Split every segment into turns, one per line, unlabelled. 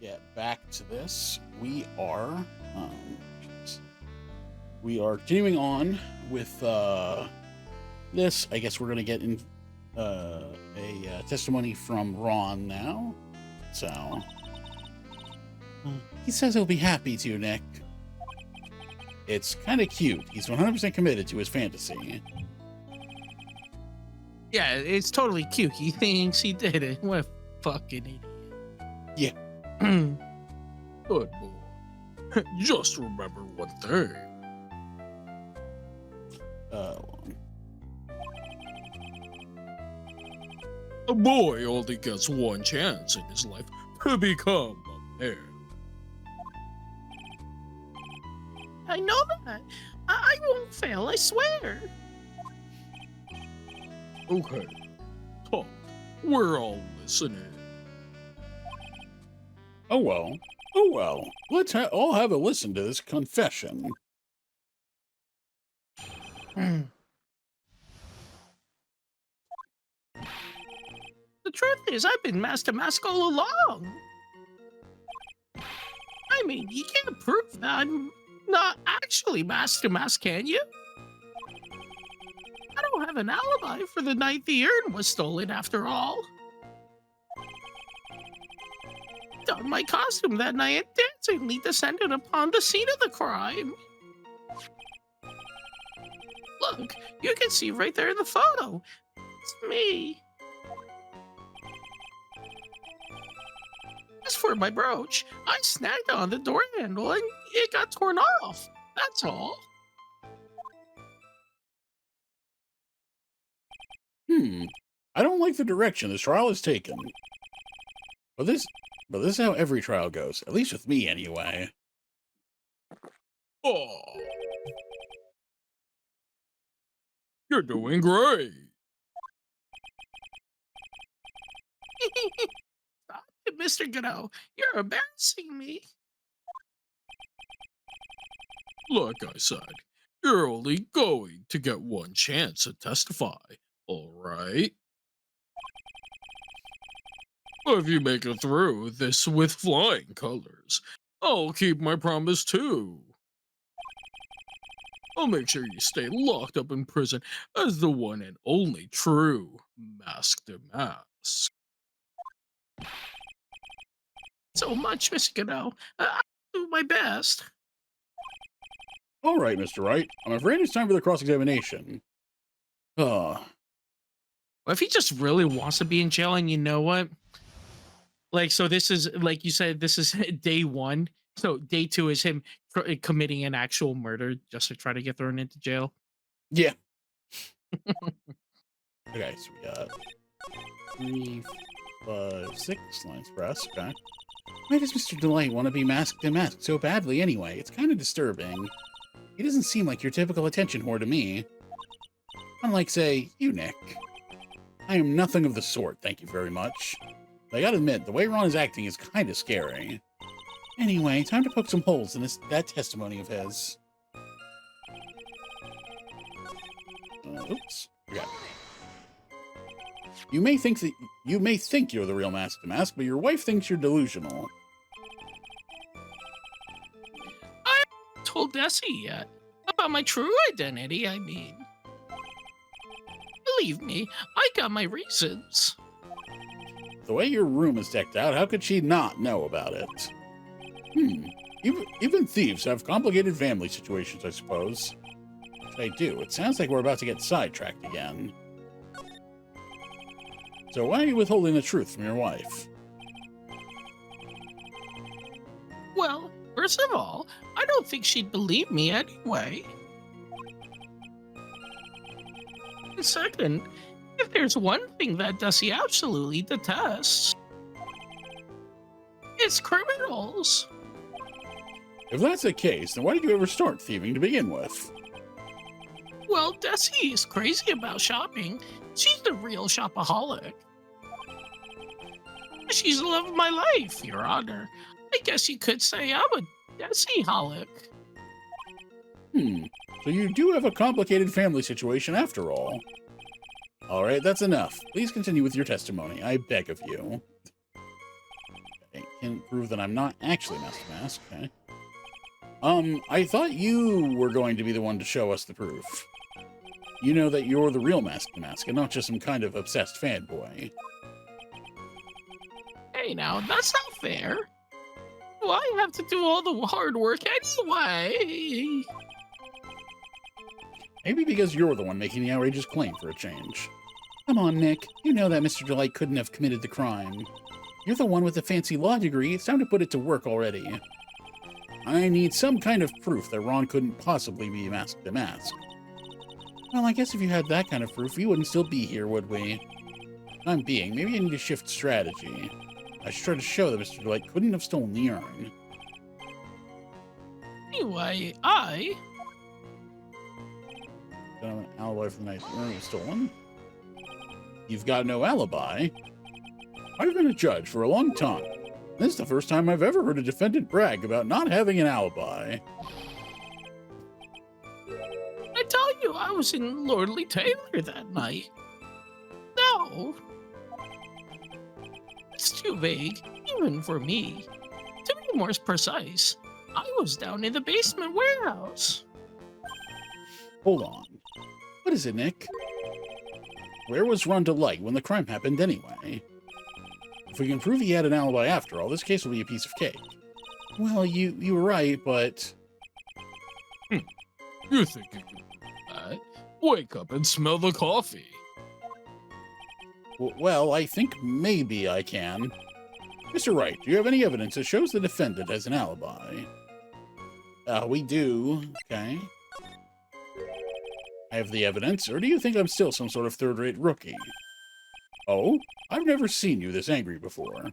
get back to this. We are continuing on with this. I guess we're going to get in a testimony from Ron now. So he says he'll be happy to, Nick. It's kind of cute. He's 100% committed to his fantasy.
Yeah, it's totally cute. He thinks he did it. What a fucking idiot.
Yeah.
Good boy. Just remember one thing. A boy only gets one chance in his life to become a man. I know that. I won't fail, I swear. Okay, talk. We're all listening.
Oh well. Let's all have a listen to this confession.
The truth is, I've been Master Mask all along. I mean, you can't prove that I'm not actually Master Mask, can you? I don't have an alibi for the night the urn was stolen, after all. Donned my costume that night and dancingly descended upon the scene of the crime. Look, you can see right there in the photo. It's me. As for my brooch, I snagged on the door handle and it got torn off. That's all.
I don't like the direction this trial is taken. But this is how every trial goes, at least with me anyway.
Oh. You're doing great. Stop it, Mr. Godot. You're embarrassing me. Like I said, you're only going to get one chance to testify, all right? If you make it through this with flying colors, I'll keep my promise too. I'll make sure you stay locked up in prison as the one and only true DeMasque. So much, Mr. Godot. I'll do my best.
All right, Mr. Wright. I'm afraid it's time for the cross-examination.
What if he just really wants to be in jail, and you know what? Like, so this is, like you said, this is day one. So day two is him committing an actual murder just to try to get thrown into jail.
Yeah. Okay, so we got 3, 5, 6 lines pressed. Okay. Why does Mr. Delite want to be masked and masked so badly anyway? It's kind of disturbing. He doesn't seem like your typical attention whore to me. Unlike, say, you, Nick. I am nothing of the sort, thank you very much. But I gotta admit, the way Ron is acting is kind of scary. Anyway, time to poke some holes in that testimony of his. Oops. Forgot. You may think you're the real Mask to Mask, but your wife thinks you're delusional.
I haven't told Desi yet about my true identity, I mean. Believe me, I got my reasons.
The way your room is decked out, how could she not know about it? Even thieves have complicated family situations, I suppose. They do. It sounds like we're about to get sidetracked again. So why are you withholding the truth from your wife?
Well, first of all, I don't think she'd believe me anyway. And second, if there's one thing that Desi absolutely detests, it's criminals.
If that's the case, then why did you ever start thieving to begin with?
Well, Desi is crazy about shopping. She's the real shopaholic. She's the love of my life, Your Honor. I guess you could say I'm a Desi-holic.
So you do have a complicated family situation after all. Alright, that's enough. Please continue with your testimony. I beg of you. can prove that I'm not actually Mask DeMasque, okay? I thought you were going to be the one to show us the proof. You know that you're the real Mask DeMasque and not just some kind of obsessed fanboy.
Hey, now, that's not fair. Well, I have to do all the hard work anyway.
Maybe because you're the one making the outrageous claim for a change. Come on, Nick. You know that Mr. Delite couldn't have committed the crime. You're the one with the fancy law degree. It's time to put it to work already. I need some kind of proof that Ron couldn't possibly be Mask DeMasque. Well, I guess if you had that kind of proof, we wouldn't still be here, would we? Maybe I need to shift strategy. I should try to show that Mr. Delite couldn't have stolen the urn.
Anyway,
Don't have an alibi for the night the urn was stolen. You've got no alibi? I've been a judge for a long time. This is the first time I've ever heard a defendant brag about not having an alibi.
I tell you, I was in Lordly Taylor that night. No. It's too vague, even for me. To be more precise, I was down in the basement warehouse.
Hold on. What is it, Nick? Where was Ron Delite when the crime happened anyway? If we can prove he had an alibi after all, this case will be a piece of cake. Well, you were right, but...
You think you can do that? Wake up and smell the coffee.
Well, I think maybe I can. Mr. Wright, do you have any evidence that shows the defendant has an alibi? We do. Okay. I have the evidence, or do you think I'm still some sort of third-rate rookie? Oh? I've never seen you this angry before.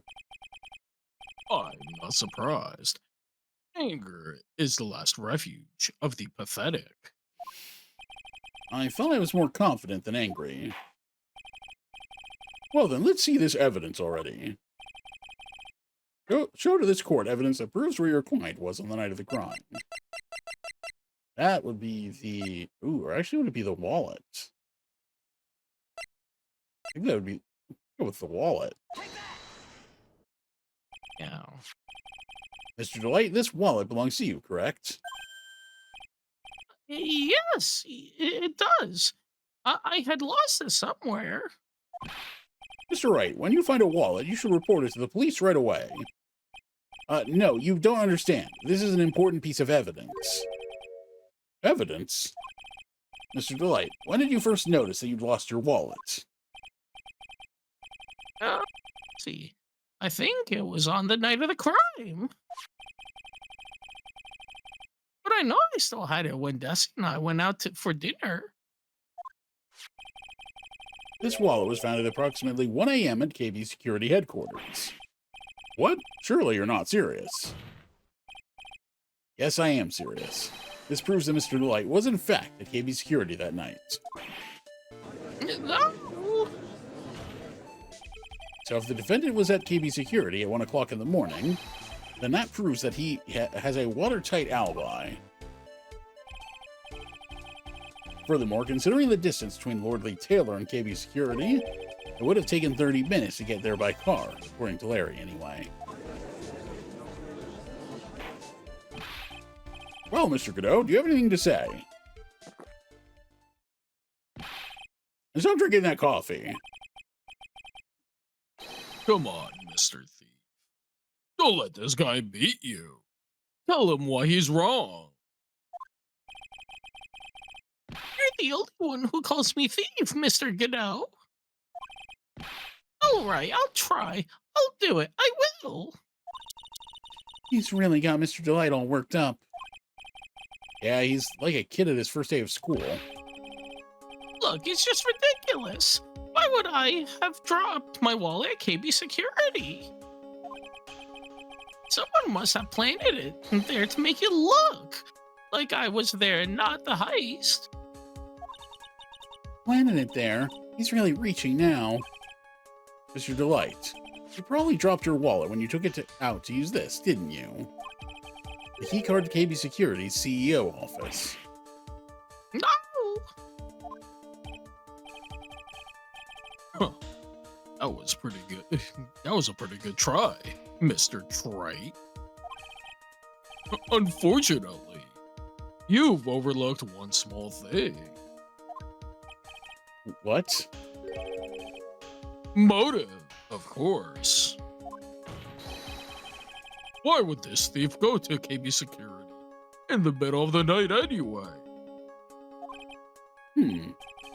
I'm not surprised. Anger is the last refuge of the pathetic.
I thought I was more confident than angry. Well then, let's see this evidence already. Show to this court evidence that proves where your client was on the night of the crime. That would be the... Ooh, or actually would it be the wallet? I think that would be... Go with the wallet.
Yeah.
Mr. Delite, this wallet belongs to you, correct?
Yes, it does. I had lost it somewhere.
Mr. Wright, when you find a wallet, you should report it to the police right away. No, you don't understand. This is an important piece of evidence. Evidence? Mr. Delite, when did you first notice that you'd lost your wallet?
Let's see. I think it was on the night of the crime. But I know I still had it when Desi and I went out for dinner.
This wallet was found at approximately 1 a.m. at KB Security Headquarters. What? Surely you're not serious. Yes, I am serious. This proves that Mr. Delite was in fact at KB Security that night.
No.
So if the defendant was at KB Security at 1 o'clock in the morning, then that proves that he has a watertight alibi. Furthermore, considering the distance between Lordly Taylor and KB Security, it would have taken 30 minutes to get there by car, according to Larry anyway. Well, Mr. Godot, do you have anything to say? And stop drinking that coffee.
Come on, Mr. Thief. Don't let this guy beat you. Tell him why he's wrong. You're the only one who calls me thief, Mr. Godot. All right, I'll try. I'll do it. I will.
He's really got Mr. Delite all worked up. Yeah, he's like a kid at his first day of school.
Look, it's just ridiculous. Why would I have dropped my wallet at KB Security? Someone must have planted it there to make it look like I was there, not the heist.
Planted it there. He's really reaching now. Mr. Delite, you probably dropped your wallet when you took it out to use this, didn't you? The keycard to KB Security's CEO office.
No! Huh. That was pretty good. That was a pretty good try, Mr. Trite. Unfortunately, you've overlooked one small thing.
What?
Motive, of course. Why would this thief go to KB security in the middle of the night anyway?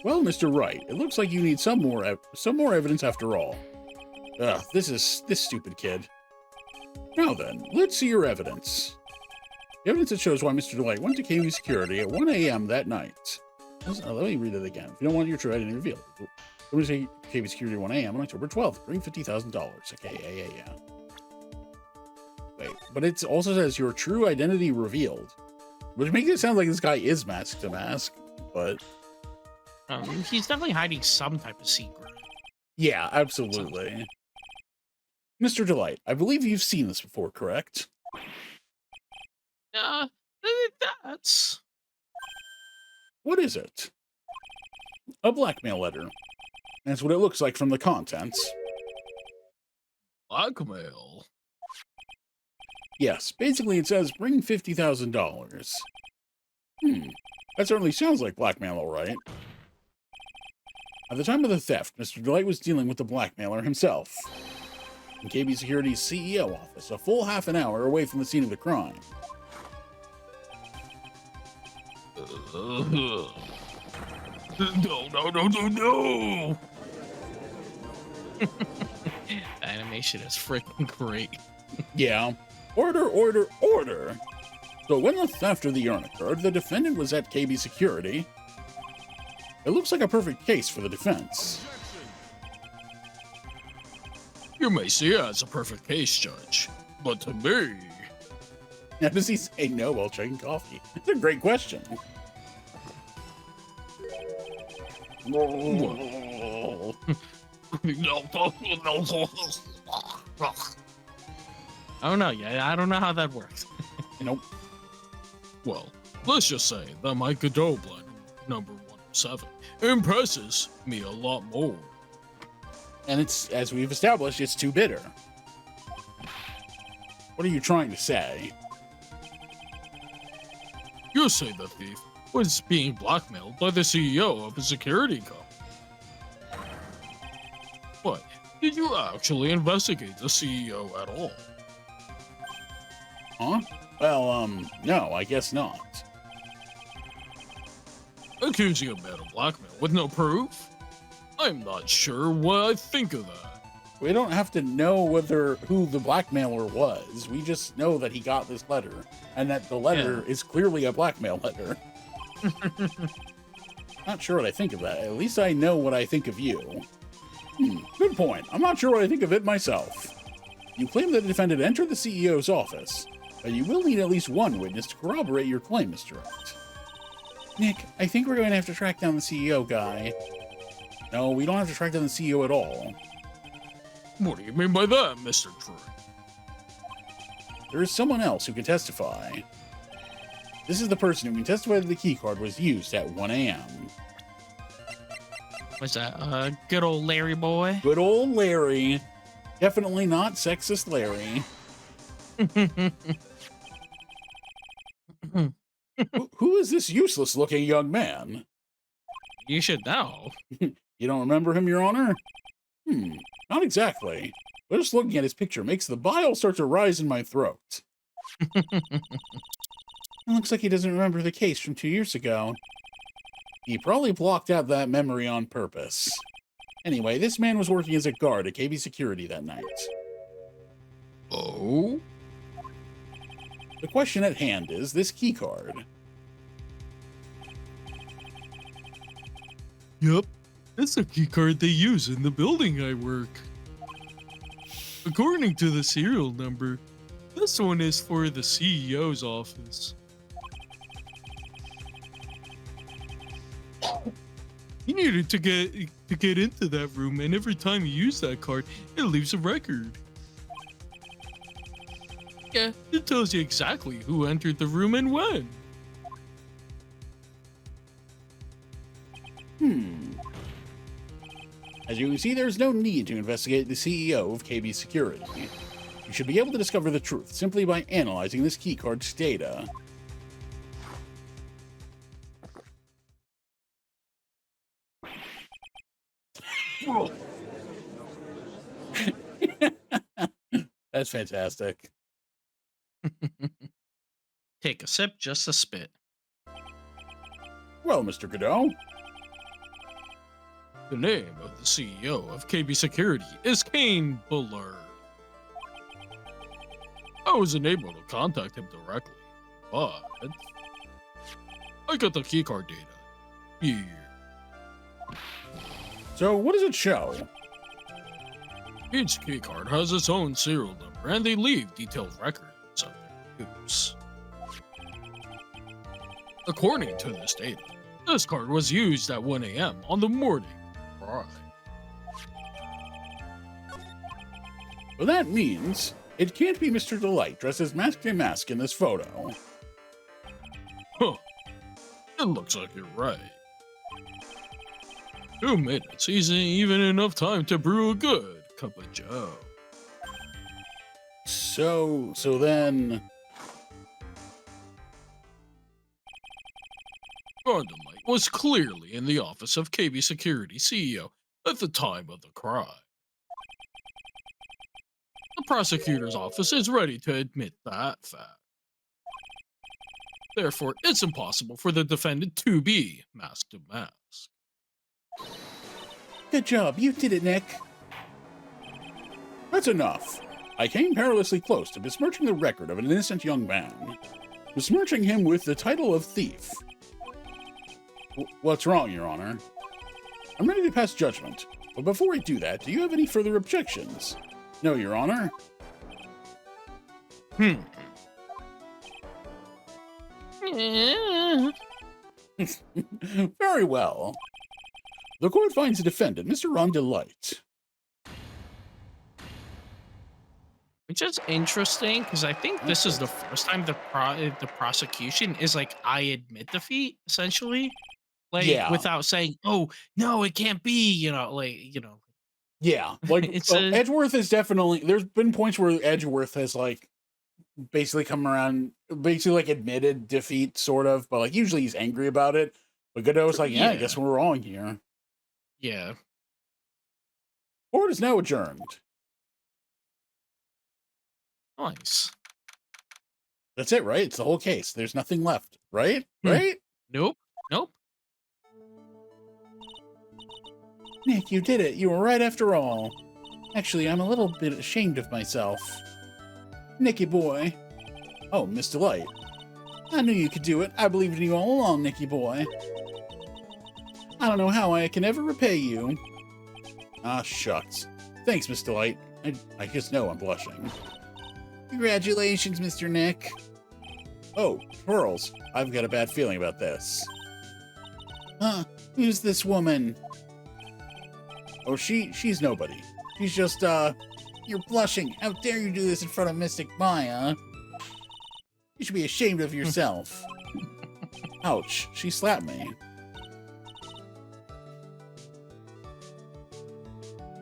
Well, Mr. Wright, it looks like you need some more evidence after all. Ugh, this stupid kid. Now then, let's see your evidence. The evidence that shows why Mr. Delite went to KB security at 1 a.m. that night. Let me read it again. If you don't want your true identity revealed. Let me say KB security at 1 a.m. on October 12th. Bring $50,000. Okay, yeah. Wait, but it also says your true identity revealed. Which makes it sound like this guy is Mask DeMasque, but...
He's definitely hiding some type of secret.
Yeah, absolutely. Mr. Delite, I believe you've seen this before, correct?
That's...
What is it? A blackmail letter. That's what it looks like from the contents.
Blackmail?
Yes, basically it says, bring $50,000. That certainly sounds like blackmail, all right. At the time of the theft, Mr. Delite was dealing with the blackmailer himself. In KB Security's CEO office, a full half an hour away from the scene of the crime.
No. Animation is freaking great.
Yeah. Order. So when the theft of the urn occurred, the defendant was at KB Security. It looks like a perfect case for the defense.
You may see it as a perfect case, Judge, but to me...
How does he say no while drinking coffee? It's a great question.
I don't know. Yeah, I don't know how that works.
Nope.
Well, let's just say that my Godot blend, number 107, impresses me a lot more.
And it's, as we've established, it's too bitter. What are you trying to say?
You say the thief was being blackmailed by the CEO of a security company. But did you actually investigate the CEO at all?
Huh? Well, no, I guess not.
Accusing a man of blackmail with no proof? I'm not sure what I think of that.
We don't have to know who the blackmailer was. We just know that he got this letter, and that the letter is clearly a blackmail letter. Not sure what I think of that. At least I know what I think of you. Good point. I'm not sure what I think of it myself. You claim that the defendant entered the CEO's office, but you will need at least one witness to corroborate your claim, Mr. Wright. Nick, I think we're going to have to track down the CEO guy. No, we don't have to track down the CEO at all.
What do you mean by that, Mr. Tree?
There is someone else who can testify. This is the person who can testify that the keycard was used at 1 a.m.
Was that good old Larry boy?
Good old Larry. Definitely not sexist Larry. Who is this useless-looking young man?
You should know.
You don't remember him, Your Honor? Not exactly. But just looking at his picture makes the bile start to rise in my throat. It looks like he doesn't remember the case from 2 years ago. He probably blocked out that memory on purpose. Anyway, this man was working as a guard at KB Security that night.
Oh?
The question at hand is this keycard.
Yep, that's the keycard they use in the building I work. According to the serial number, this one is for the CEO's office. He needed to get into that room, and every time you use that card, it leaves a record. Yeah, it tells you exactly who entered the room and when.
As you can see, there's no need to investigate the CEO of KB Security. You should be able to discover the truth simply by analyzing this keycard's data. That's fantastic.
Take a sip, just a spit.
Well, Mr. Godot,
The name of the CEO of KB Security is Kane Bullard. I was unable to contact him directly, but I got the keycard data here.
so what does it show?
Each keycard has its own serial number, and they leave detailed records of their use. According to this data, this card was used at 1 a.m. on the morning of the crime.
Well, that means it can't be Mr. Delite dressed as DeMasque in this photo.
Huh. It looks like you're right. 2 minutes isn't even enough time to brew a good cup of joe.
So then...
Ron Delite was clearly in the office of KB Security CEO at the time of the crime. The prosecutor's office is ready to admit that fact. Therefore, it's impossible for the defendant to be masked to mask.
Good job, you did it, Nick. That's enough. I came perilously close to besmirching the record of an innocent young man. Besmirching him with the title of thief. What's wrong, Your Honor? I'm ready to pass judgment, but before I do that, do you have any further objections? No, Your Honor. Very well. The court finds the defendant, Mr. Ron Delite.
Which is interesting, because I think this is the first time the prosecution is like, I admit defeat, essentially. Like,
Yeah.
without saying, oh, no, it can't be,
Yeah, like
It's
Edgeworth is definitely. There's been points where Edgeworth has like basically come around, basically like admitted defeat, sort of, but like usually he's angry about it. But Godot's like, yeah, I guess we're wrong here.
Yeah.
Court is now adjourned.
Nice.
That's it, right? It's the whole case. There's nothing left, right?
Hmm.
Right?
Nope.
Nick, you did it. You were right after all. Actually, I'm a little bit ashamed of myself. Nicky boy. Oh, Miss Delite. I knew you could do it. I believed in you all along, Nicky boy. I don't know how I can ever repay you. Ah, shucks. Thanks, Miss Delite. I just know I'm blushing. Congratulations, Mr. Nick. Oh, Pearls. I've got a bad feeling about this. Huh? Who's this woman? Oh, she's nobody. She's just, You're blushing. How dare you do this in front of Mystic Maya? You should be ashamed of yourself. Ouch, she slapped me.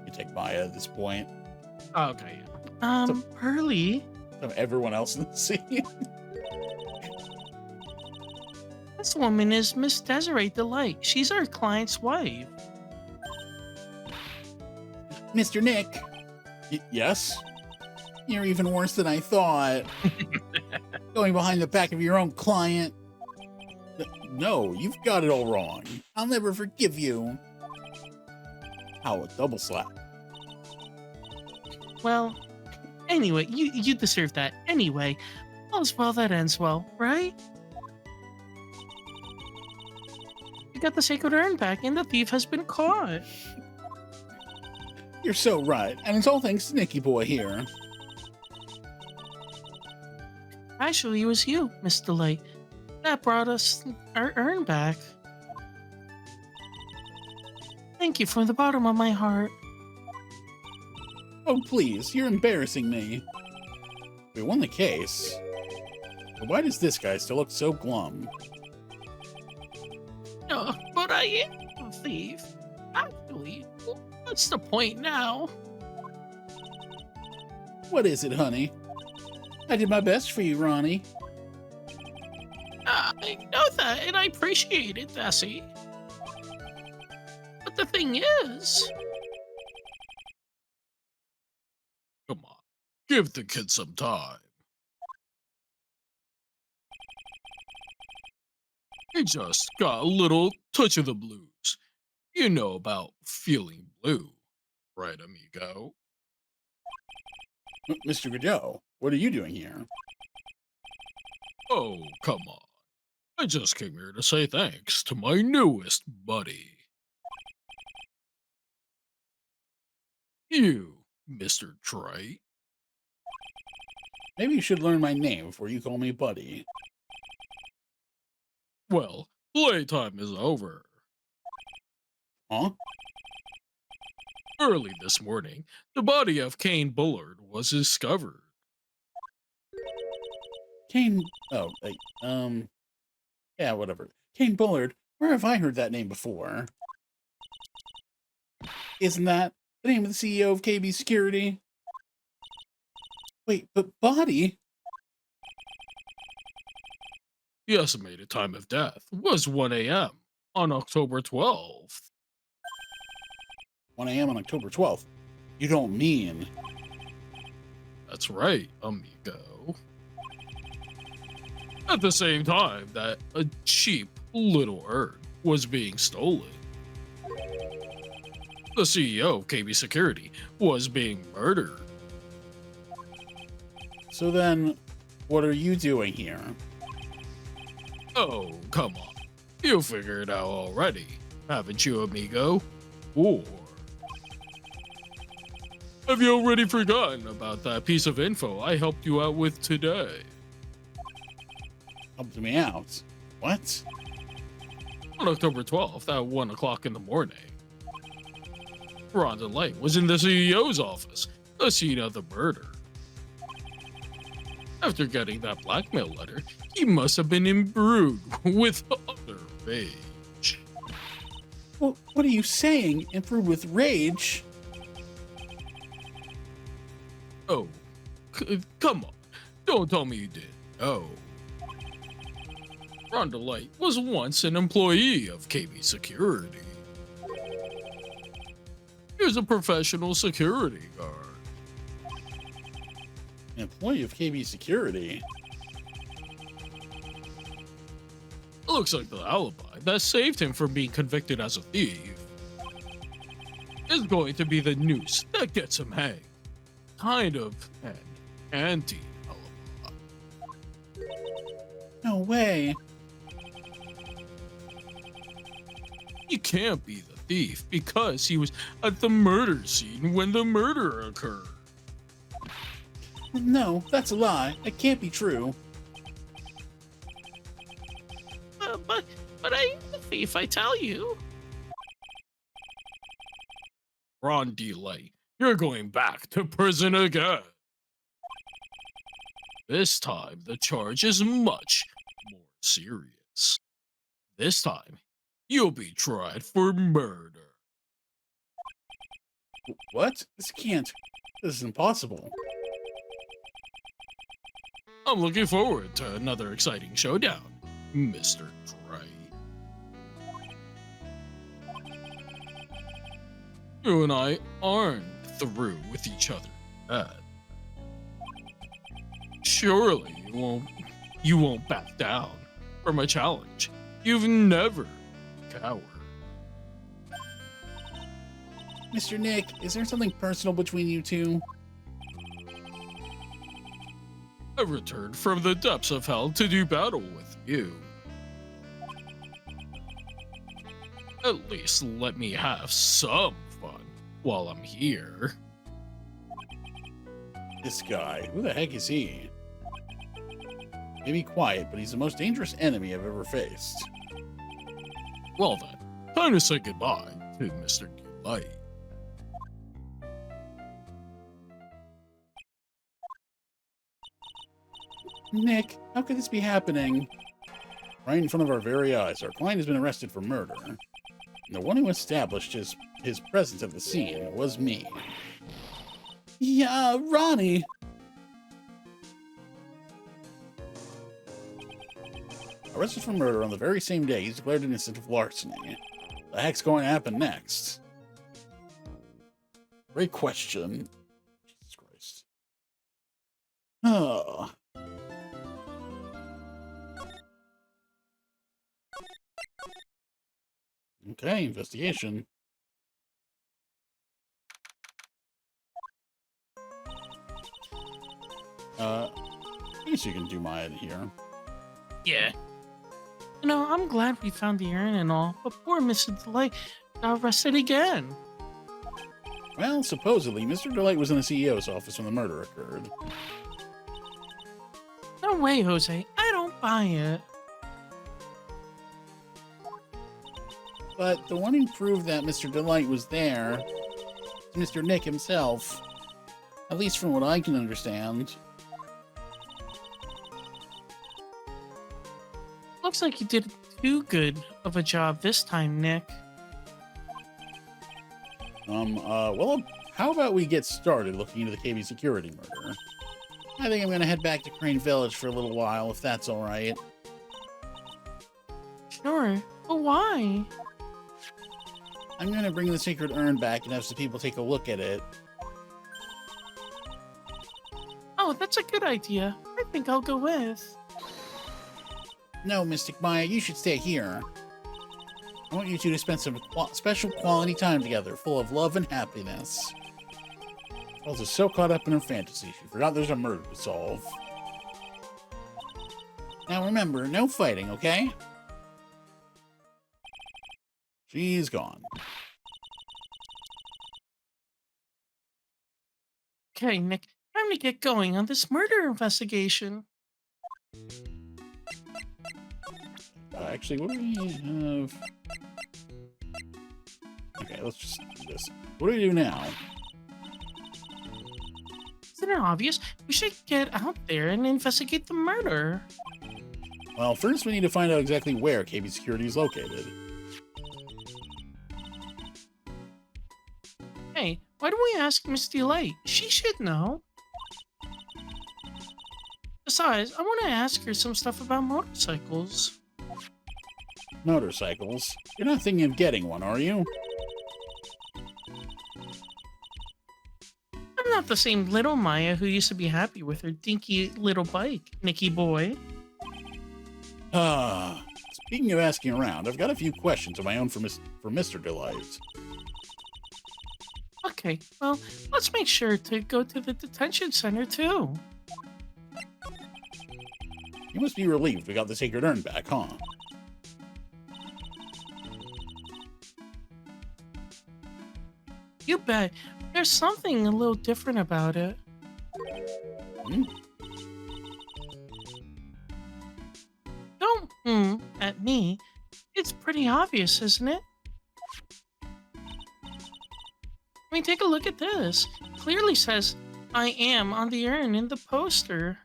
You take Maya at this point.
Oh, okay. Pearly.
Of everyone else in the scene.
This woman is Miss Desiree Delite. She's our client's wife.
Mr. Nick. Yes? You're even worse than I thought. Going behind the back of your own client. No, you've got it all wrong. I'll never forgive you. Ow, a double slap.
Well, anyway, you deserve that anyway. All's well that ends well, right? You got the sacred urn back and the thief has been caught.
You're so right, and it's all thanks to Nicky boy here.
Actually, it was you, Miss Delite, that brought us our urn back. Thank you from the bottom of my heart.
Oh, please, you're embarrassing me. We won the case. But why does this guy still look so glum?
But I am a thief. Actually, What's the point now?
What is it, honey? I did my best for you, Ronnie.
I know that, and I appreciate it, Bessie. But the thing is,
Come on, give the kid some time. He just got a little touch of the blues. You know about feeling blue, right, amigo?
Mr. Godot, what are you doing here?
Oh, come on. I just came here to say thanks to my newest buddy. You, Mr. Trite.
Maybe you should learn my name before you call me buddy.
Well, playtime is over.
Huh?
Early this morning, the body of Kane Bullard was discovered.
Kane... Oh, yeah, whatever. Kane Bullard. Where have I heard that name before? Isn't that the name of the CEO of KB Security? Wait, but body?
The estimated time of death was 1 a.m. on October 12th.
1 a.m. on October 12th. You don't mean...
That's right, amigo. At the same time that a cheap little urn was being stolen. The CEO of KB Security was being murdered.
So then, what are you doing here?
Oh, come on. You figured it out already, haven't you, amigo? Or have you already forgotten about that piece of info I helped you out with today?
Helped me out. What?
On October 12th at 1 o'clock in the morning, Ron Delite was in the CEO's office, the scene of the murder. After getting that blackmail letter, he must have been imbued with utter rage.
Well, what are you saying? Improved with rage?
Oh, come on. Don't tell me you did. Oh. Ron Delite was once an employee of KB Security. He was a professional security guard.
An employee of KB Security?
It looks like the alibi that saved him from being convicted as a thief is going to be the noose that gets him hanged. Kind of an anti-alibi.
No way.
He can't be the thief because he was at the murder scene when the murder occurred.
No, that's a lie. It can't be true.
but I am the thief, I tell you.
Ron Delite, you're going back to prison again. This time, the charge is much more serious. This time, you'll be tried for murder.
What? This can't. This is impossible.
I'm looking forward to another exciting showdown, Mr. Trite. You and I aren't through with each other yet. Surely you won't back down from a challenge you've never cowered.
Mr. Nick, is there something personal between you two?
I returned from the depths of hell to do battle with you. At least let me have some fun while I'm here.
This guy, who the heck is he? Maybe quiet, but he's the most dangerous enemy I've ever faced.
Well then, time to say goodbye to Mr. Delite.
Nick, how could this be happening? Right in front of our very eyes, our client has been arrested for murder. The one who established his presence at the scene was me. Yeah, Ronnie. Arrested for murder on the very same day he's declared innocent of larceny. The heck's going to happen next? Great question. Jesus Christ. Oh. Okay, investigation. I guess you can do mine here.
Yeah. You know, I'm glad we found the urn and all, but poor Mr. Delite got arrested again.
Well, supposedly, Mr. Delite was in the CEO's office when the murder occurred.
No way, Jose. I don't buy it.
But the one who proved that Mr. Delite was there is Mr. Nick himself. At least from what I can understand.
Looks like you did too good of a job this time, Nick.
Well, how about we get started looking into the KB security murder? I think I'm gonna head back to Crane Village for a little while, if that's alright.
Sure, but why?
I'm gonna bring the sacred urn back and have some people take a look at it.
Oh, that's a good idea. I think I'll go with.
No, Mystic Maya, you should stay here. I want you two to spend some special quality time together, full of love and happiness. Girls is so caught up in her fantasy, she forgot there's a murder to solve. Now remember, no fighting, okay? She's gone.
Okay, Nick, time to get going on this murder investigation.
Actually, what do we have? Okay, let's just do this. What do we do now?
Isn't it obvious? We should get out there and investigate the murder.
Well, first we need to find out exactly where KB Security is located.
Hey, why don't we ask Miss Delite? She should know. Besides, I want to ask her some stuff about motorcycles.
Motorcycles? You're not thinking of getting one, are you?
I'm not the same little Maya who used to be happy with her dinky little bike, Nicky boy.
Speaking of asking around, I've got a few questions of my own for Mr. Delite.
Okay, well, let's make sure to go to the detention center too.
You must be relieved we got the sacred urn back, huh?
You bet. There's something a little different about it.
Hmm?
Don't at me. It's pretty obvious, isn't it? I mean, take a look at this. Clearly says, I am on the urn in the poster.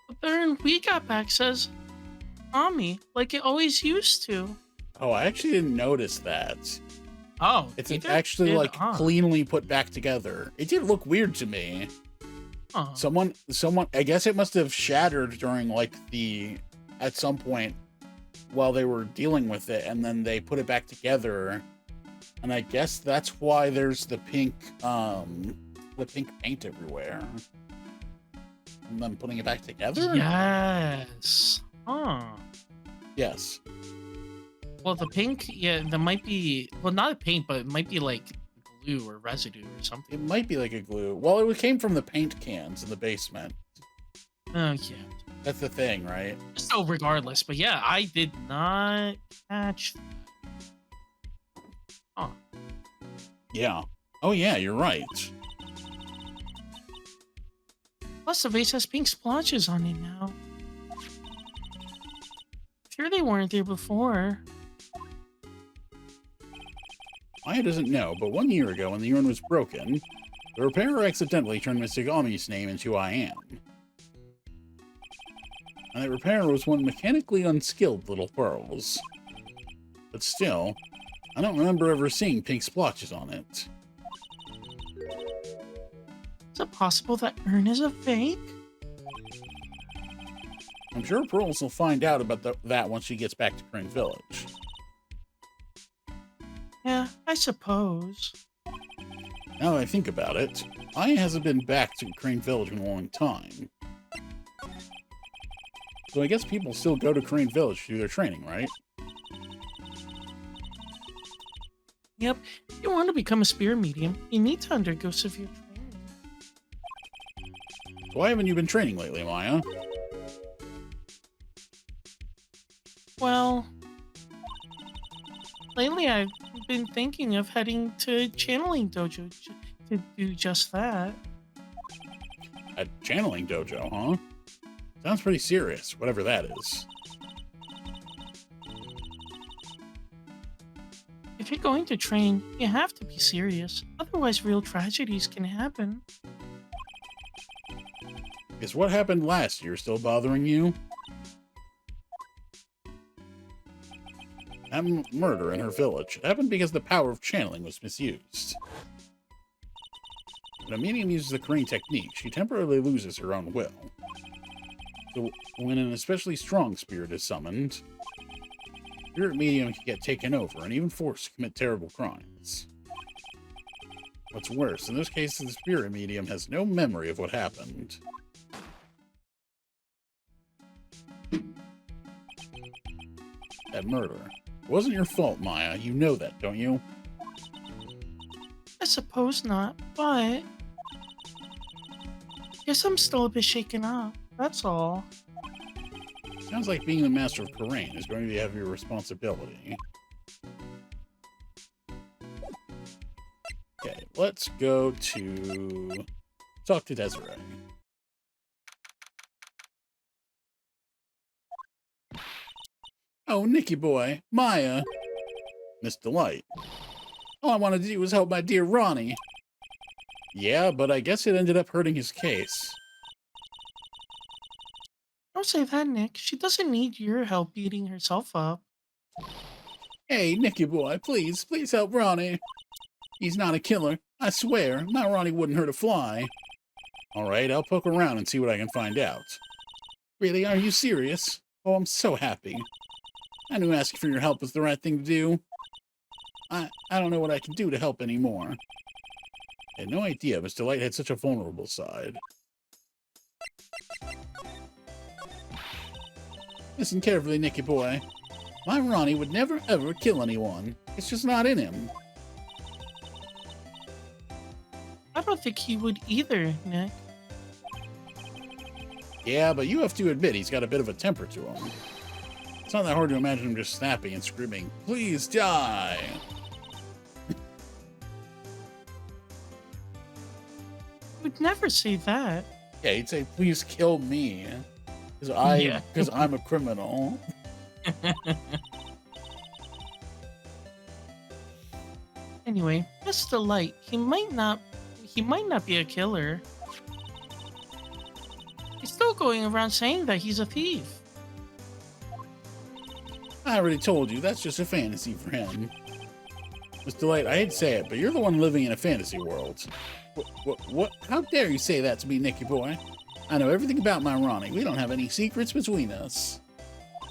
But the urn we got back says, Ami, like it always used to.
Oh, I actually didn't notice that.
Oh,
It's actually, like, cleanly put back together. It did look weird to me.
Oh.
Someone, I guess it must have shattered during, like, at some point while they were dealing with it, and then they put it back together. And I guess that's why there's the pink paint everywhere. And then putting it back together?
Yes. Huh.
Yes.
Well, the pink, yeah, there might be, well, not a paint, but it might be like glue or residue or something.
It might be like a glue. Well, it came from the paint cans in the basement.
Oh, yeah.
That's the thing, right?
So regardless, but yeah, I did not catch. Huh.
Yeah. Oh, yeah, you're right.
Plus, the vase has pink splotches on it now. Sure, they weren't there before.
Maya doesn't know, but 1 year ago when the urn was broken, the repairer accidentally turned Mystic Ami's name into I Am. And that repairer was one mechanically unskilled little pearls. But still, I don't remember ever seeing pink splotches on it.
Is it possible that urn is a fake?
I'm sure Pearls will find out about that once she gets back to Crane Village.
Yeah, I suppose.
Now that I think about it, Aya hasn't been back to Crane Village in a long time. So I guess people still go to Crane Village to do their training, right?
Yep. If you want to become a spirit medium, you need to undergo severe training.
So why haven't you been training lately, Maya?
Well, lately I've been thinking of heading to channeling dojo to do just that.
A channeling dojo, huh? Sounds pretty serious, whatever that is.
If you're going to train, you have to be serious. Otherwise, real tragedies can happen.
Is what happened last year still bothering you? That murder in her village happened because the power of channeling was misused. When a medium uses the Korean technique, she temporarily loses her own will. So when an especially strong spirit is summoned, spirit medium can get taken over and even forced to commit terrible crimes. What's worse, in those cases, the spirit medium has no memory of what happened. That murder. It wasn't your fault, Maya. You know that, don't you?
I suppose not, but... guess I'm still a bit shaken up, that's all.
Sounds like being the master of Karain is going to be a heavy responsibility. Okay, let's go to... talk to Desiree. Oh, Nicky boy, Maya. Miss Delite. All I wanted to do was help my dear Ronnie. Yeah, but I guess it ended up hurting his case.
Don't say that, Nick. She doesn't need your help beating herself up.
Hey, Nicky boy, please help Ronnie. He's not a killer. I swear, my Ronnie wouldn't hurt a fly. Alright, I'll poke around and see what I can find out. Really, are you serious? Oh, I'm so happy. I knew asking for your help was the right thing to do. I don't know what I can do to help anymore. I had no idea Miss Delite had such a vulnerable side. Listen carefully, Nicky boy. My Ronnie would never ever kill anyone. It's just not in him.
I don't think he would either, Nick.
Yeah, but you have to admit he's got a bit of a temper to him. It's not that hard to imagine him just snapping and screaming, "Please die!"
Would never say that.
Yeah, he'd say, "Please kill me," because I'm a criminal.
Anyway, Miss Delite, he might not be a killer. He's still going around saying that he's a thief.
I already told you, that's just a fantasy for him. Miss Delite, I hate to say it, but you're the one living in a fantasy world. What? How dare you say that to me, Nicky boy? I know everything about my Ronnie. We don't have any secrets between us.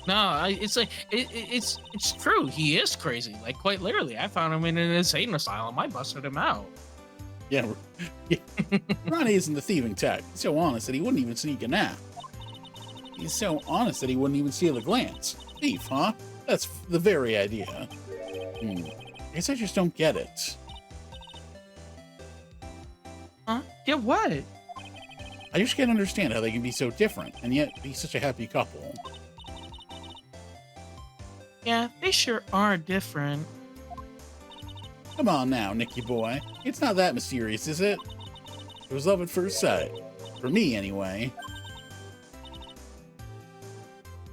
No, it's true. He is crazy. Like, quite literally. I found him in an insane asylum. I busted him out.
Yeah, Ronnie isn't the thieving type. He's so honest that he wouldn't even sneak a nap. He's so honest that he wouldn't even steal a glance. Thief, huh? That's the very idea. I guess I just don't get it.
Huh? Get what?
I just can't understand how they can be so different, and yet be such a happy couple.
Yeah, they sure are different.
Come on now, Nicky boy. It's not that mysterious, is it? It was love at first sight. For me, anyway.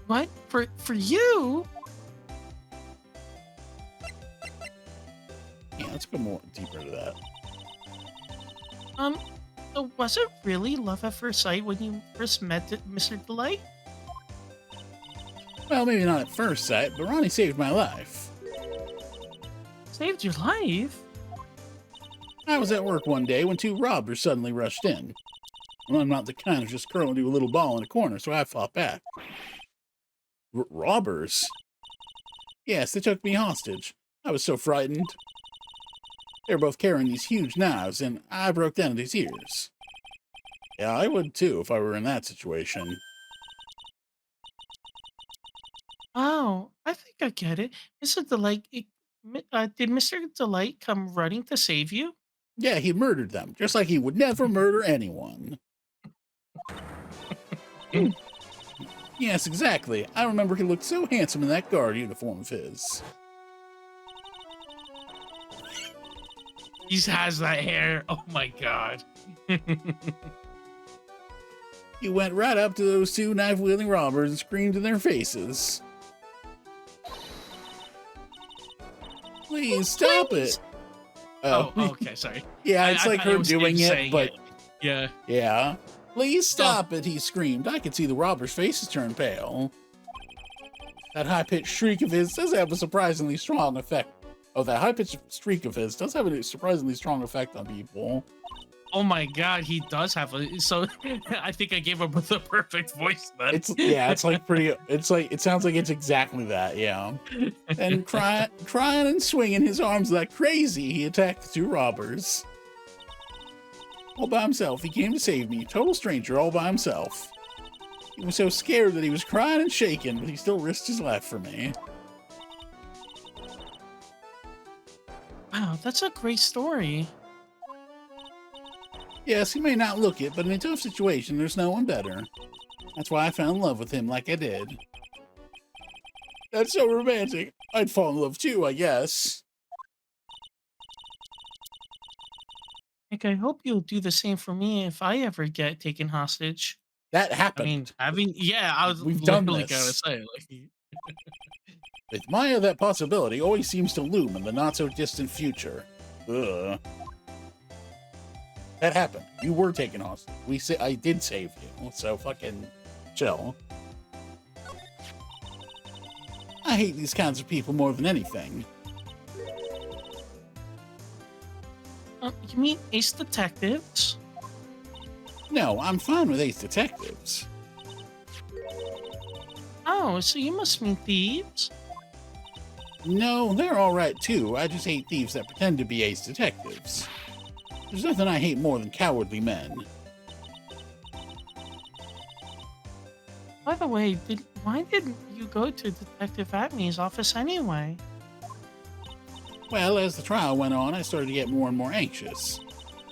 What? For you?
Yeah, let's go more deeper into that.
So was it really love at first sight when you first met Mr. Delite?
Well, maybe not at first sight, but Ronnie saved my life.
Saved your life?
I was at work one day when 2 robbers suddenly rushed in. Well, I'm not the kind of just curl into a little ball in a corner, so I fought back. Robbers? Yes, they took me hostage. I was so frightened. They were both carrying these huge knives, and I broke down at his ears. Yeah, I would too if I were in that situation.
Oh, I think I get it. Mr. Delight, did Mr. Delight come running to save you?
Yeah, he murdered them, just like he would never murder anyone. Yes, exactly. I remember he looked so handsome in that guard uniform of his.
He has that hair. Oh my god.
He went right up to those 2 knife-wielding robbers and screamed in their faces. Please stop it.
Oh, okay, sorry.
Yeah, it's like her doing it, but
yeah.
yeah. Please stop it, he screamed. I could see the robbers' faces turn pale. That high-pitched shriek of his does have a surprisingly strong effect. Oh, that high-pitched shriek of his does have a surprisingly strong effect on people.
Oh my god, he does have a. So I think I gave him the perfect voice then.
It's like pretty. It's like it sounds like it's exactly that. Yeah. And crying and swinging his arms like crazy, he attacked the 2 robbers. All by himself, he came to save me. Total stranger, all by himself. He was so scared that he was crying and shaking, but he still risked his life for me.
Wow, that's a great story.
Yes, he may not look it, but in a tough situation, there's no one better. That's why I fell in love with him like I did. That's so romantic. I'd fall in love too, I guess.
Like, I hope you'll do the same for me if I ever get taken hostage.
That
I
happened.
mean, I was
We've done
literally
this.
gonna say, like,
With Maya, that possibility always seems to loom in the not-so-distant future. Ugh. That happened. You were taken hostage. I did save you, so fucking chill. I hate these kinds of people more than anything.
You mean Ace Detectives?
No, I'm fine with Ace Detectives.
Oh, so you must mean thieves?
No, they're alright too. I just hate thieves that pretend to be Ace Detectives. There's nothing I hate more than cowardly men.
By the way, why didn't you go to Detective Atmey's office anyway?
Well, as the trial went on, I started to get more and more anxious.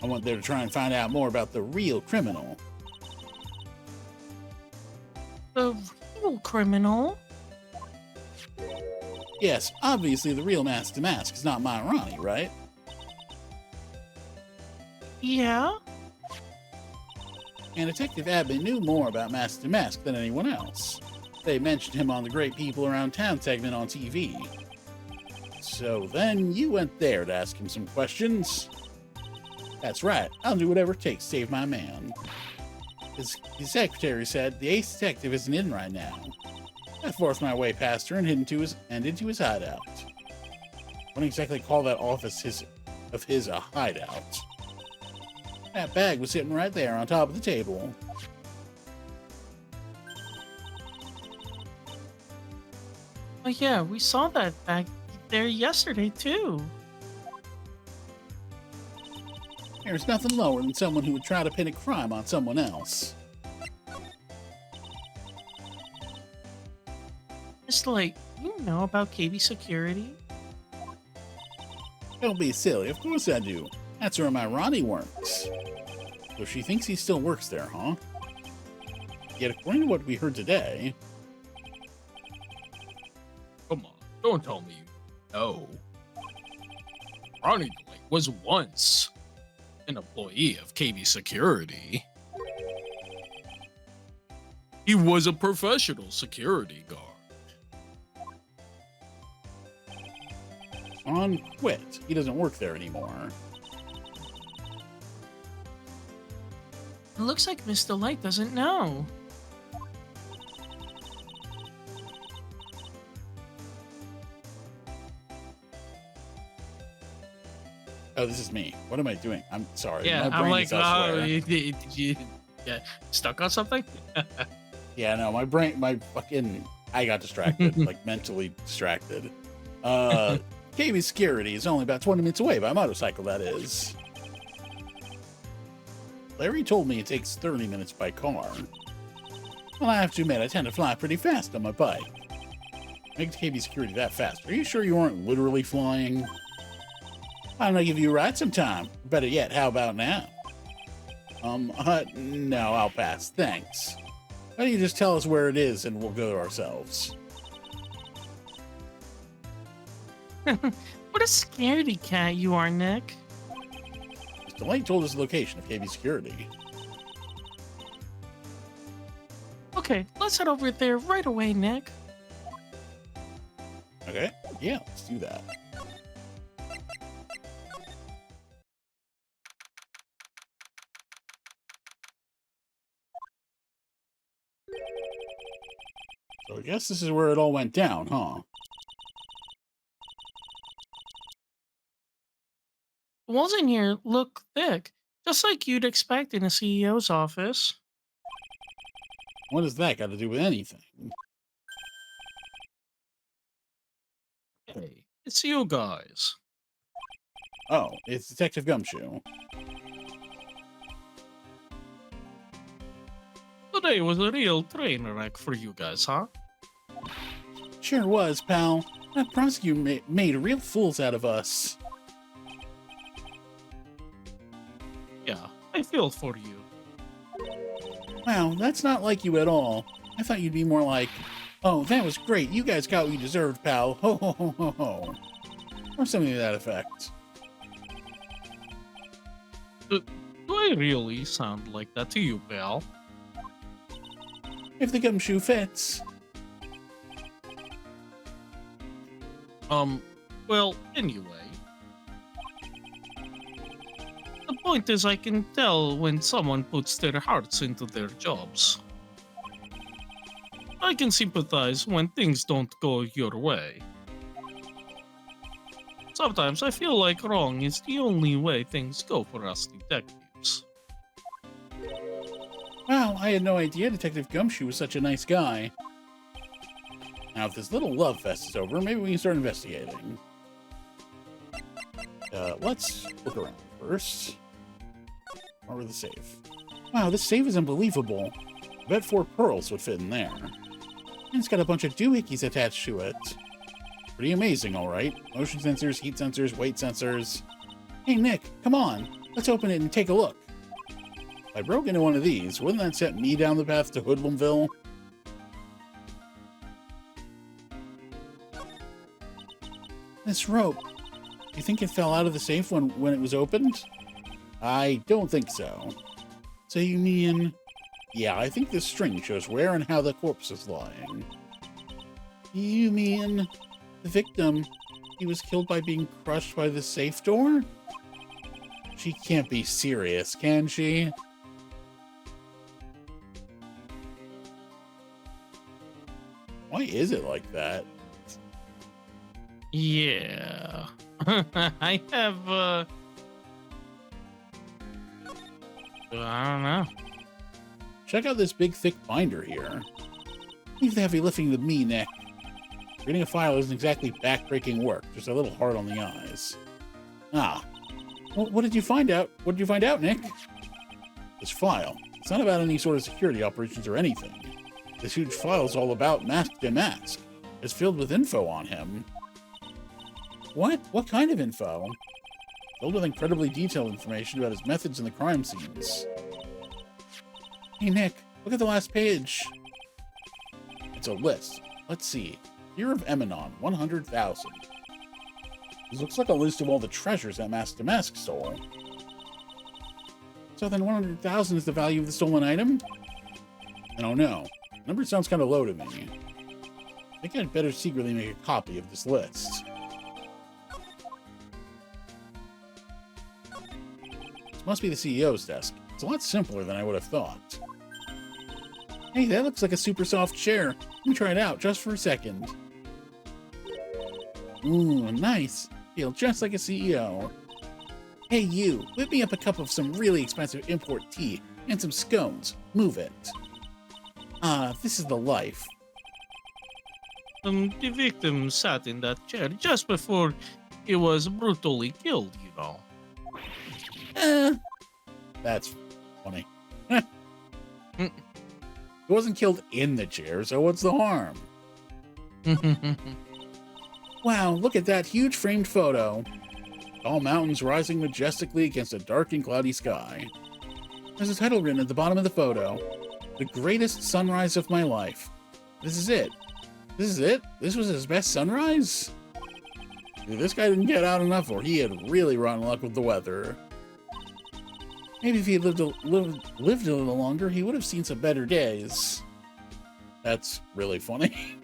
I went there to try and find out more about the real criminal.
The real criminal?
Yes, obviously the real Master DeMasque is not my Ronnie, right?
Yeah?
And Detective Atmey knew more about Master DeMasque than anyone else. They mentioned him on the Great People Around Town segment on TV. So then you went there to ask him some questions. That's right, I'll do whatever it takes to save my man. His secretary said the ace detective isn't in right now. I forced my way past her and into his hideout. Wouldn't exactly call that office of his a hideout. That bag was sitting right there on top of the table.
Oh yeah, we saw that back there yesterday too.
There's nothing lower than someone who would try to pin a crime on someone else.
It's like, you know about KB Security?
Don't be silly, of course I do. That's where my Ronnie works. So she thinks he still works there, huh? Yet according to what we heard today...
Come on, don't tell me you know. Ronnie Delite was once an employee of KB Security. He was a professional security guard.
Ron quit. He doesn't work there anymore.
It looks like Miss Delight doesn't know.
Oh, this is me. What am I doing? I'm sorry.
Yeah,
My
I'm
brain
like,
is
oh,
elsewhere.
did you get stuck on something?
Yeah, no, I got distracted, like mentally distracted. KB Security is only about 20 minutes away by motorcycle, that is. Larry told me it takes 30 minutes by car. Well, I have to admit, I tend to fly pretty fast on my bike. Make KB Security that fast. Are you sure you aren't literally flying? Why don't I give you a ride sometime? Better yet, how about now? No, I'll pass. Thanks. Why don't you just tell us where it is and we'll go ourselves?
What a scaredy cat you are, Nick.
Mr. Light told us the location of KB Security.
Okay, let's head over there right away, Nick.
Okay, yeah, let's do that. So I guess this is where it all went down, huh?
The walls in here look thick, just like you'd expect in a CEO's office.
What does that got to do with anything?
Hey, it's you guys.
Oh, it's Detective Gumshoe.
Today was a real train wreck for you guys, huh?
Sure was, pal. That prosecutor made real fools out of us.
Yeah, I feel for you.
Wow, that's not like you at all. I thought you'd be more like, oh, that was great. You guys got what you deserved, pal. Ho, ho, ho, ho, ho. Or something to that effect.
Do I really sound like that to you, pal?
If the gumshoe fits.
Well, anyway. The point is I can tell when someone puts their hearts into their jobs. I can sympathize when things don't go your way. Sometimes I feel like wrong is the only way things go for us detectives.
Wow, I had no idea Detective Gumshoe was such a nice guy. Now, if this little love fest is over, maybe we can start investigating. Let's look around first. Over the safe. Wow, this safe is unbelievable. I bet 4 pearls would fit in there. And it's got a bunch of doohickeys attached to it. Pretty amazing, alright. Motion sensors, heat sensors, weight sensors. Hey, Nick, come on. Let's open it and take a look. If I broke into one of these, wouldn't that set me down the path to Hoodlumville? This rope. You think it fell out of the safe when it was opened? I don't think so. So you mean... Yeah, I think this string shows where and how the corpse is lying. You mean... The victim, he was killed by being crushed by the safe door? She can't be serious, can she? Why is it like that?
Yeah. I have, I don't know.
Check out this big, thick binder here. Leave the heavy lifting to me, Nick. Reading a file isn't exactly back-breaking work, just a little hard on the eyes. Ah. Well, what did you find out? What did you find out, Nick? This file. It's not about any sort of security operations or anything. This huge file is all about DeMasque. It's filled with info on him. What? What kind of info? Filled with incredibly detailed information about his methods in the crime scenes. Hey, Nick, look at the last page. It's a list. Let's see. Year of Eminon, 100,000. This looks like a list of all the treasures that DeMasque stole. So then 100,000 is the value of the stolen item? I don't know. The number sounds kind of low to me. I think I'd better secretly make a copy of this list. This must be the CEO's desk. It's a lot simpler than I would have thought. Hey, that looks like a super soft chair. Let me try it out just for a second. Ooh, nice. Feel just like a CEO. Hey you, whip me up a cup of some really expensive import tea and some scones. Move it. This is the life.
The victim sat in that chair just before he was brutally killed, you know.
That's funny. He wasn't killed in the chair, so what's the harm? Wow, look at that huge framed photo. Tall mountains rising majestically against a dark and cloudy sky. There's a title written at the bottom of the photo. The greatest sunrise of my life. This is it. This is it? This was his best sunrise? Dude, this guy didn't get out enough, or he had really rotten luck with the weather. Maybe if he had lived a little longer, he would have seen some better days. That's really funny.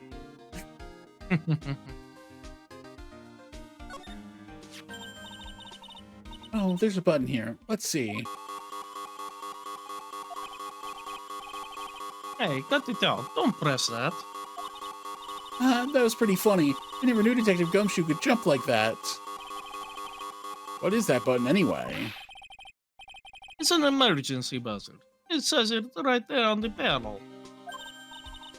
Oh, there's a button here. Let's see.
Hey, cut it out. Don't press that.
That was pretty funny. I never knew Detective Gumshoe could jump like that. What is that button anyway?
It's an emergency buzzer. It says it right there on the panel.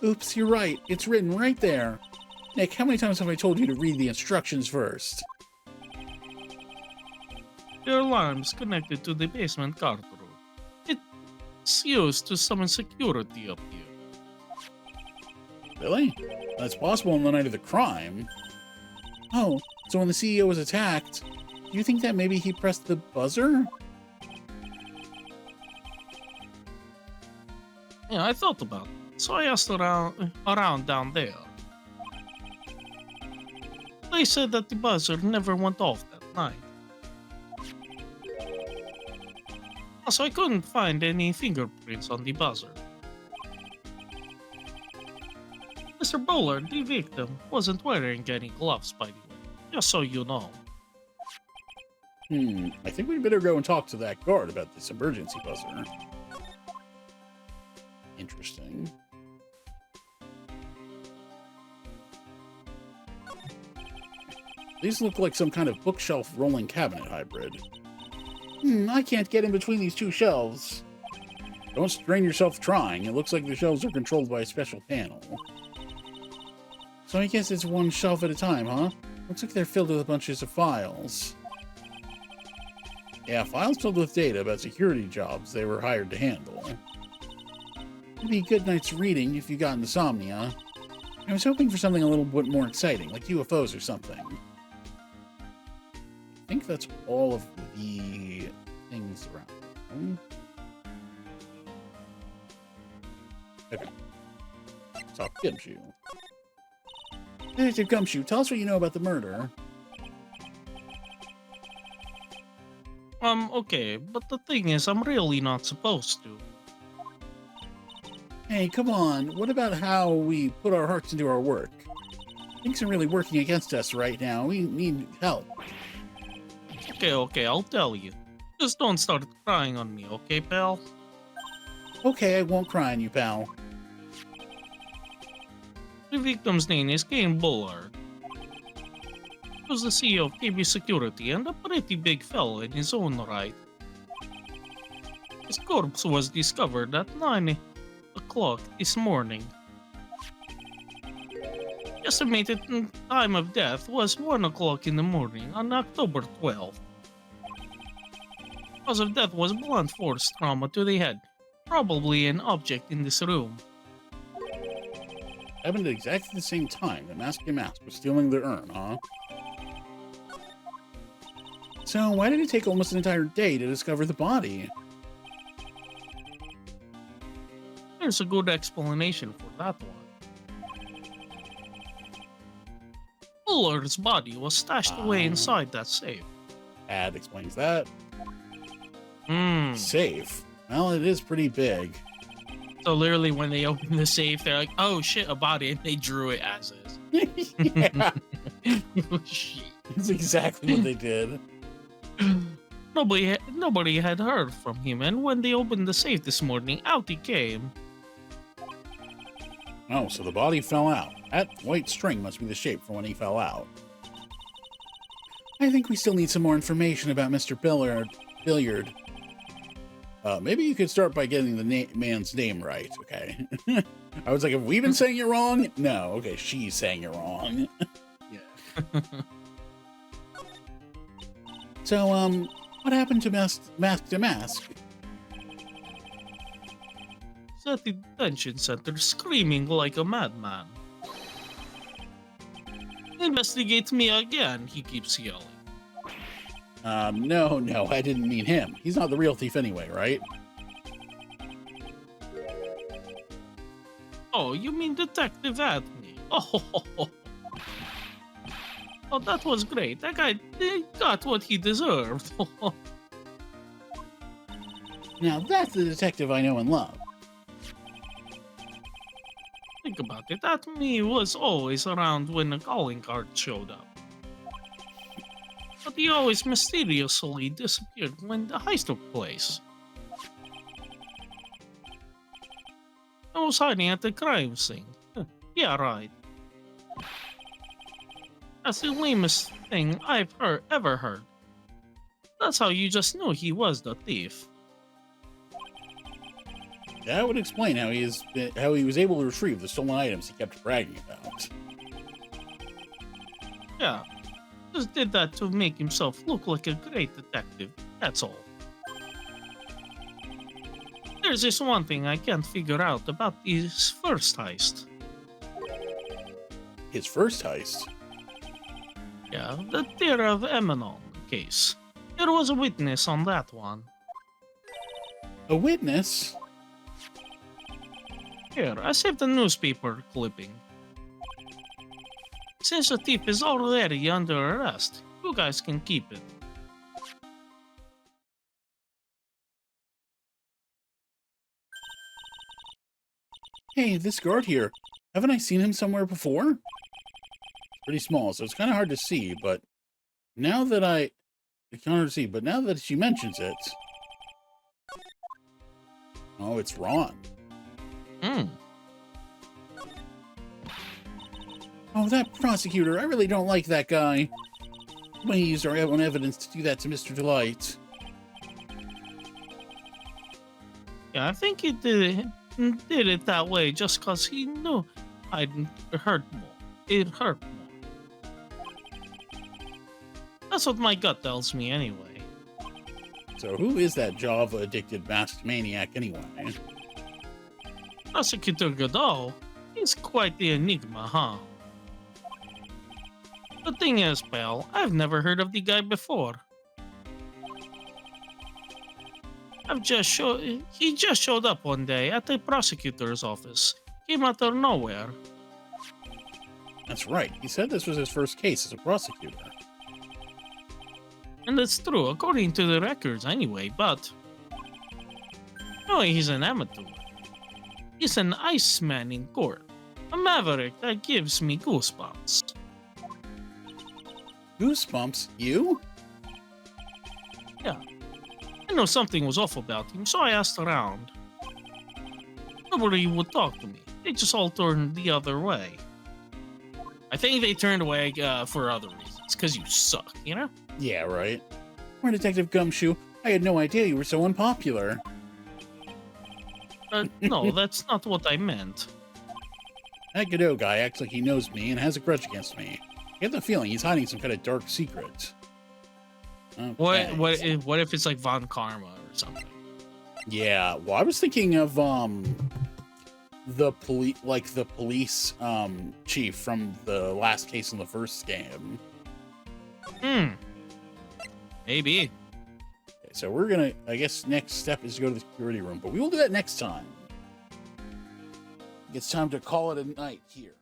Oops, you're right. It's written right there. Nick, how many times have I told you to read the instructions first?
Your alarm's connected to the basement courtroom. It's used to summon security up here.
Really? That's possible on the night of the crime. Oh, so when the CEO was attacked, do you think that maybe he pressed the buzzer?
Yeah, I thought about it. So I asked around down there. They said that the buzzer never went off that night. Also, I couldn't find any fingerprints on the buzzer. Mr. Bullard, the victim, wasn't wearing any gloves, by the way. Just so you know.
I think we'd better go and talk to that guard about this emergency buzzer. Interesting. These look like some kind of bookshelf rolling cabinet hybrid. I can't get in between these two shelves. Don't strain yourself trying. It looks like the shelves are controlled by a special panel. So I guess it's one shelf at a time, huh? Looks like they're filled with bunches of files. Yeah, files filled with data about security jobs they were hired to handle. It'd be a good night's reading if you got insomnia. I was hoping for something a little bit more exciting, like UFOs or something. I think that's all of the things around. Okay. Talk to Gumshoe. Detective Gumshoe, tell us what you know about the murder.
Okay, but the thing is, I'm really not supposed to.
Hey, come on. What about how we put our hearts into our work? Things are really working against us right now. We need help.
Okay, I'll tell you. Just don't start crying on me, okay, pal?
Okay, I won't cry on you, pal.
The victim's name is Kane Bullard. He was the CEO of KB Security and a pretty big fella in his own right. His corpse was discovered at 9 o'clock this morning. The estimated time of death was 1 o'clock in the morning on October 12th. Cause of death was blunt force trauma to the head, probably an object in this room.
Happened at exactly the same time that DeMasque was stealing the urn, huh? So why did it take almost an entire day to discover the body?
There's a good explanation for that one. Bullard's body was stashed away inside that safe.
Ad explains that. Safe? Well, it is pretty big.
So literally when they opened the safe, they're like, oh shit, a body, and they drew it as is.
Yeah,
Oh, shit.
that's exactly what they did.
Nobody had heard from him, and when they opened the safe this morning, out he came.
Oh, so the body fell out. That white string must be the shape for when he fell out. I think we still need some more information about Mr. Billiard. Maybe you could start by getting the man's name right, okay? I was like, have we been saying it wrong? No, okay, she's saying it wrong.
Yeah.
So, what happened to DeMasque?
He's at the detention center screaming like a madman. Investigate me again, he keeps yelling.
No, I didn't mean him. He's not the real thief anyway, right?
Oh, you mean Detective Atmey? Oh, oh, that was great. That guy got what he deserved.
Now that's the detective I know and love.
Think about it. Atmey was always around when the calling card showed up. But he always mysteriously disappeared when the heist took place. I was hiding at the crime scene. Yeah, right. That's the lamest thing I've ever heard. That's how you just knew he was the thief.
That would explain how he was able to retrieve the stolen items he kept bragging about.
Yeah, just did that to make himself look like a great detective, that's all. There's this one thing I can't figure out about his first heist.
His first heist?
Yeah, the Tear of Emanon case. There was a witness on that one.
A witness?
Here, I saved a newspaper clipping. Since the thief is already under arrest, you guys can keep it.
Hey, this guard here. Haven't I seen him somewhere before? It's pretty small, so it's kind of hard to see, but now that she mentions it... Oh, it's Ron.
Hmm.
Oh, that prosecutor. I really don't like that guy. We used our own evidence to do that to Mr. Delite.
Yeah, I think he did it that way just because he knew I'd hurt more. It hurt more. That's what my gut tells me anyway.
So who is that Java-addicted masked maniac anyway?
Prosecutor Godot, he's quite the enigma, huh? The thing is, pal, I've never heard of the guy before. He just showed up one day at the prosecutor's office. Came out of nowhere.
That's right. He said this was his first case as a prosecutor.
And it's true, according to the records anyway, but... No, he's an amateur. He's an Iceman in court. A maverick that gives me goosebumps.
Goosebumps? You?
Yeah. I know something was off about him, so I asked around. Nobody would talk to me. They just all turned the other way. I think they turned away for other reasons, because you suck, you know?
Yeah, right. Where Detective Gumshoe? I had no idea you were so unpopular.
No, that's not what I meant.
That Godot guy acts like he knows me and has a grudge against me. I get the feeling he's hiding some kind of dark secret. Okay.
What if it's like Von Karma or something?
Yeah, well, I was thinking of the police chief from the last case in the first game.
Maybe.
Okay, so we're gonna, I guess next step is to go to the security room, but we will do that next time. It's time to call it a night here.